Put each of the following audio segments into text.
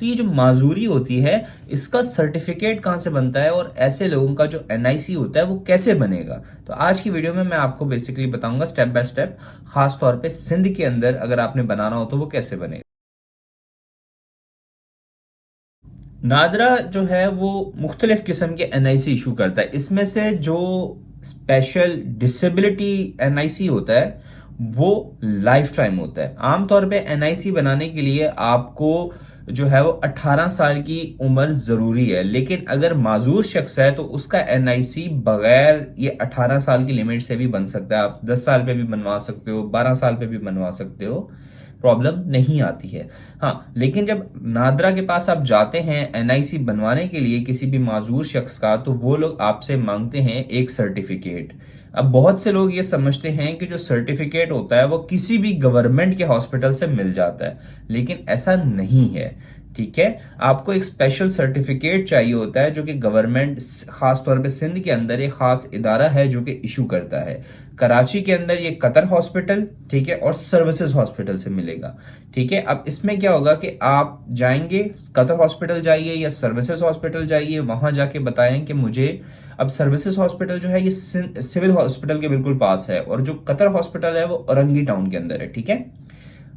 तो ये जो माजूरी होती है इसका सर्टिफिकेट कहाँ से बनता है और ऐसे लोगों का जो एनआईसी होता है वो कैसे बनेगा। तो आज की वीडियो में मैं आपको बेसिकली बताऊंगा स्टेप बाय स्टेप, खास तौर पे सिंध के अंदर अगर आपने बनाना हो तो वो कैसे बनेगा। नादरा जो है वो मुख्तलिफ किस्म के एनआईसी इशू करता है। इसमें से जो स्पेशल डिसेबिलिटी एनआईसी होता है वो लाइफ टाइम होता है। आमतौर पे एनआईसी बनाने के लिए आपको जो है वो 18 साल की उम्र जरूरी है, लेकिन अगर माजूर शख्स है तो उसका एनआईसी बगैर ये 18 साल की लिमिट से भी बन सकता है। आप 10 साल पे भी बनवा सकते हो, 12 साल पे भी बनवा सकते हो, प्रॉब्लम नहीं आती है। हाँ, लेकिन जब नादरा के पास आप जाते हैं एनआईसी बनवाने के लिए किसी भी माजूर शख्स का, तो वो लोग आपसे मांगते हैं एक सर्टिफिकेट। अब बहुत से लोग ये समझते हैं कि जो सर्टिफिकेट होता है वो किसी भी गवर्नमेंट के हॉस्पिटल से मिल जाता है, लेकिन ऐसा नहीं है। ठीक है, आपको एक स्पेशल सर्टिफिकेट चाहिए होता है जो कि गवर्नमेंट, खास तौर पे सिंध के अंदर एक खास इदारा है जो कि इशू करता है। कराची के अंदर ये कतर हॉस्पिटल, ठीक है, और सर्विसेज हॉस्पिटल से मिलेगा। ठीक है, अब इसमें क्या होगा कि आप जाएंगे, कतर हॉस्पिटल जाइए या सर्विसेज हॉस्पिटल जाइए, वहां जाके बताएं कि मुझे, अब सर्विसेज हॉस्पिटल जो है ये सिविल हॉस्पिटल के बिल्कुल पास है, और जो कतर हॉस्पिटल है वो औरंगी टाउन के अंदर है। ठीक है,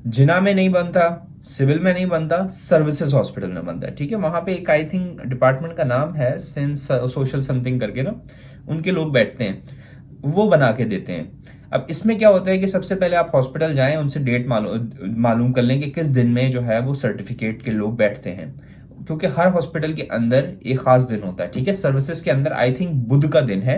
जिना में नहीं बनता, सिविल में नहीं बनता, सर्विसेज हॉस्पिटल में बनता है। ठीक है, वहां पे एक आई थिंक डिपार्टमेंट का नाम है सिंस सोशल समथिंग करके ना, उनके लोग बैठते हैं, वो बना के देते हैं। अब इसमें क्या होता है कि सबसे पहले आप हॉस्पिटल जाएं, उनसे डेट मालूम कर लें कि किस दिन में जो है वो सर्टिफिकेट के लोग बैठते हैं, क्योंकि हर हॉस्पिटल के अंदर एक खास दिन होता है। ठीक है, सर्विसेज के अंदर आई थिंक बुध का दिन है।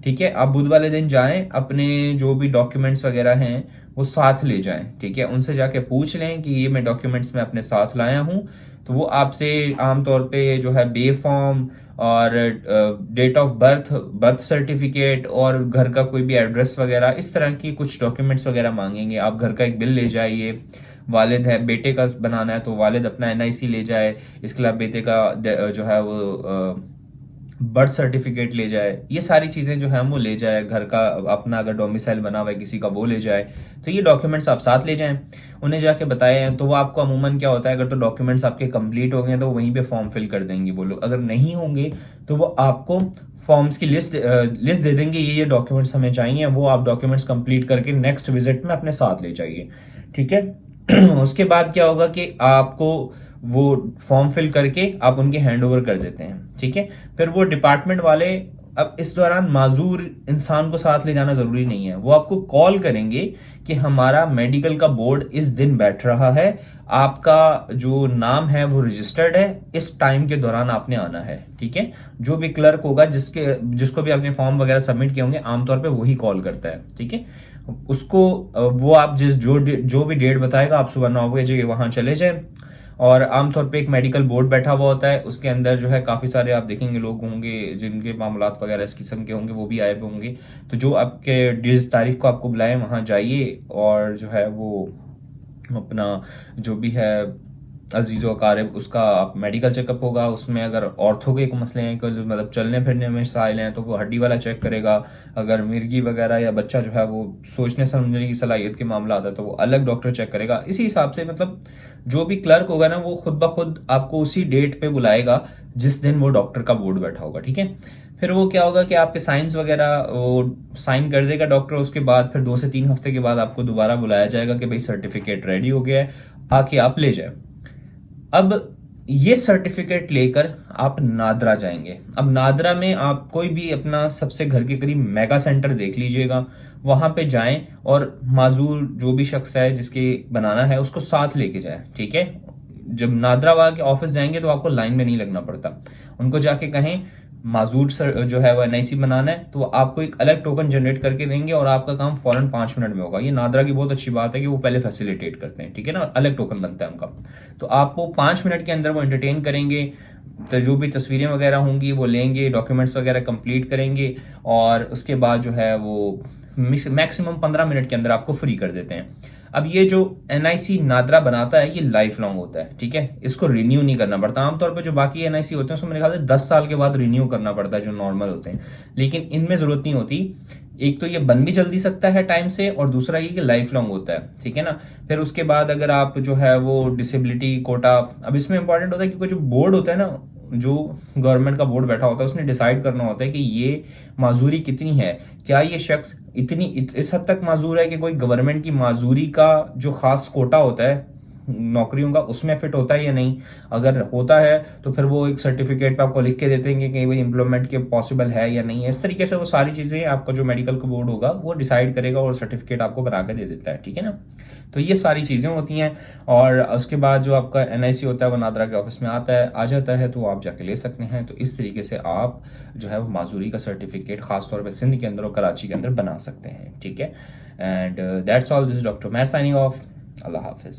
ठीक है, आप बुध वाले दिन जाएं, अपने जो भी डॉक्यूमेंट्स वगैरह हैं वो साथ ले जाएं। ठीक है, उनसे जाके पूछ लें कि ये मैं डॉक्यूमेंट्स में अपने साथ लाया हूं, तो वो आपसे आमतौर पे जो है बे फॉर्म और date of birth, birth certificate और घर का कोई भी एड्रेस वगैरह, इस तरह की कुछ डॉक्यूमेंट्स वगैरह मांगेंगे। आप घर का एक बिल ले जाइए, वालिद है, बेटे का बनाना है तो वालिद अपना एनआईसी ले जाए, इसके अलावा बेटे का जो है वो बर्थ सर्टिफिकेट ले जाए। ये सारी चीजें जो है वो ले जाए, घर का अपना अगर डोमिसाइल बना हुआ है किसी का वो ले जाए। तो ये डॉक्यूमेंट्स आप साथ ले जाएं, उन्हें जाके बताएं, तो वो आपको अमूमन क्या होता है, अगर तो डॉक्यूमेंट्स आपके कंप्लीट हो गए तो वहीं पे फॉर्म फिल कर देंगे वो लोग। अगर नहीं होंगे तो वो आपको फॉर्म्स की लिस्ट दे देंगे, ये डॉक्यूमेंट्स हमें चाहिए, वो आप डॉक्यूमेंट्स कंप्लीट करके नेक्स्ट विजिट में अपने साथ ले जाइए। ठीक है, उसके बाद क्या होगा कि आपको वो फॉर्म फिल करके आप उनके हैंड ओवर कर देते हैं। ठीक है, फिर वो डिपार्टमेंट वाले, अब इस दौरान माजूर इंसान को साथ ले जाना जरूरी नहीं है, वो आपको कॉल करेंगे कि हमारा मेडिकल का बोर्ड इस दिन बैठ रहा है, आपका जो नाम है वो रजिस्टर्ड है, इस टाइम के दौरान आपने आना है। ठीक है, जो भी क्लर्क होगा जिसको भी आपने फॉर्म वगैरह सबमिट किए होंगे, आमतौर पे वही कॉल करता है। ठीक है, उसको वो आप जो भी डेट बताएगा, आप सुबह 9 बजे वहां चले जाए, और आमतौर पे एक मेडिकल बोर्ड बैठा हुआ होता है, उसके अंदर जो है काफ़ी सारे आप देखेंगे लोग होंगे जिनके मामलात वगैरह इस किस्म के होंगे, वो भी आए हुए होंगे। तो जो आपके जिस तारीख को आपको बुलाएं वहाँ जाइए, और जो है वो अपना जो भी है अजीज़ो अकारिब, उसका मेडिकल चेकअप होगा। उसमें अगर ऑर्थो के मसले हैं, कोई मतलब चलने फिरने में साइल हैं, तो वो हड्डी वाला चेक करेगा। अगर मिर्गी वगैरह या बच्चा जो है वो सोचने समझने की सलाहियत के मामला आता है तो वो अलग डॉक्टर चेक करेगा। इसी हिसाब से मतलब जो भी क्लर्क होगा ना, वो खुद ब खुद आपको उसी डेट पे बुलाएगा जिस दिन वो डॉक्टर का बोर्ड बैठा होगा। ठीक है, फिर वो क्या होगा कि आपके साइंस वगैरह वो साइन कर देगा डॉक्टर। उसके बाद फिर 2 से 3 हफ्ते के बाद आपको दोबारा बुलाया जाएगा कि भाई सर्टिफिकेट रेडी हो गया है, आके आप ले जाए। अब ये सर्टिफिकेट लेकर आप नादरा जाएंगे। अब नादरा में आप कोई भी अपना सबसे घर के करीब मेगा सेंटर देख लीजिएगा, वहां पे जाएं और माजूर जो भी शख्स है जिसके बनाना है उसको साथ लेके जाएं। ठीक है, जब नादरा वाला के ऑफिस जाएंगे तो आपको लाइन में नहीं लगना पड़ता, उनको जाके कहें माजूर सर जो है वो एनआईसी बनाना है, तो वो आपको एक अलग टोकन जनरेट करके देंगे और आपका काम फौरन 5 मिनट में होगा। ये नादरा की बहुत अच्छी बात है कि वो पहले फैसिलिटेट करते हैं। ठीक है ना, अलग टोकन बनता है उनका, तो आपको 5 मिनट के अंदर वो एंटरटेन करेंगे। तो जो भी तस्वीरें वगैरह होंगी वो लेंगे, डॉक्यूमेंट्स वगैरह कंप्लीट करेंगे, और उसके बाद जो है वो मैक्सिमम 15 मिनट के अंदर आपको फ्री कर देते हैं। अब ये जो एनआईसी नादरा बनाता है ये लाइफ लॉन्ग होता है, ठीक है, इसको रिन्यू नहीं करना पड़ता। आमतौर पर जो बाकी एनआईसी होते हैं उसमें मेरे ख्याल से 10 साल के बाद रिन्यू करना पड़ता है जो नॉर्मल होते हैं, लेकिन इनमें जरूरत नहीं होती। एक तो ये बन भी जल्दी सकता है टाइम से, और दूसरा ये कि लाइफ लॉन्ग होता है, ठीक है ना। फिर उसके बाद अगर आप जो है वो डिसेबिलिटी कोटा, अब इसमें इंपॉर्टेंट होता है क्योंकि जो बोर्ड होता है ना, जो गवर्नमेंट का बोर्ड बैठा होता है उसने डिसाइड करना होता है कि ये माजूरी कितनी है, क्या ये शख्स इस हद तक माजूर है कि कोई गवर्नमेंट की माजूरी का जो खास कोटा होता है नौकरियों का उसमें फिट होता है या नहीं। अगर होता है तो फिर वो एक सर्टिफिकेट पे आपको लिख के देते हैं कि कहीं भाई एम्प्लॉयमेंट के पॉसिबल है या नहीं है। इस तरीके से वो सारी चीजें आपका जो मेडिकल का बोर्ड होगा वो डिसाइड करेगा और सर्टिफिकेट आपको बना के दे देता है, ठीक है ना। तो ये सारी चीजें होती हैं, और उसके बाद जो आपका एनआईसी होता है वो नादरा के ऑफिस में आ जाता है, तो आप जाके ले सकते हैं। तो इस तरीके से आप जो है वो माजूरी का सर्टिफिकेट खासतौर पर सिंध के अंदर और कराची के अंदर बना सकते हैं, ठीक है। And that's all, this doctor मैं साइनिंग ऑफ। अल्लाह हाफिज।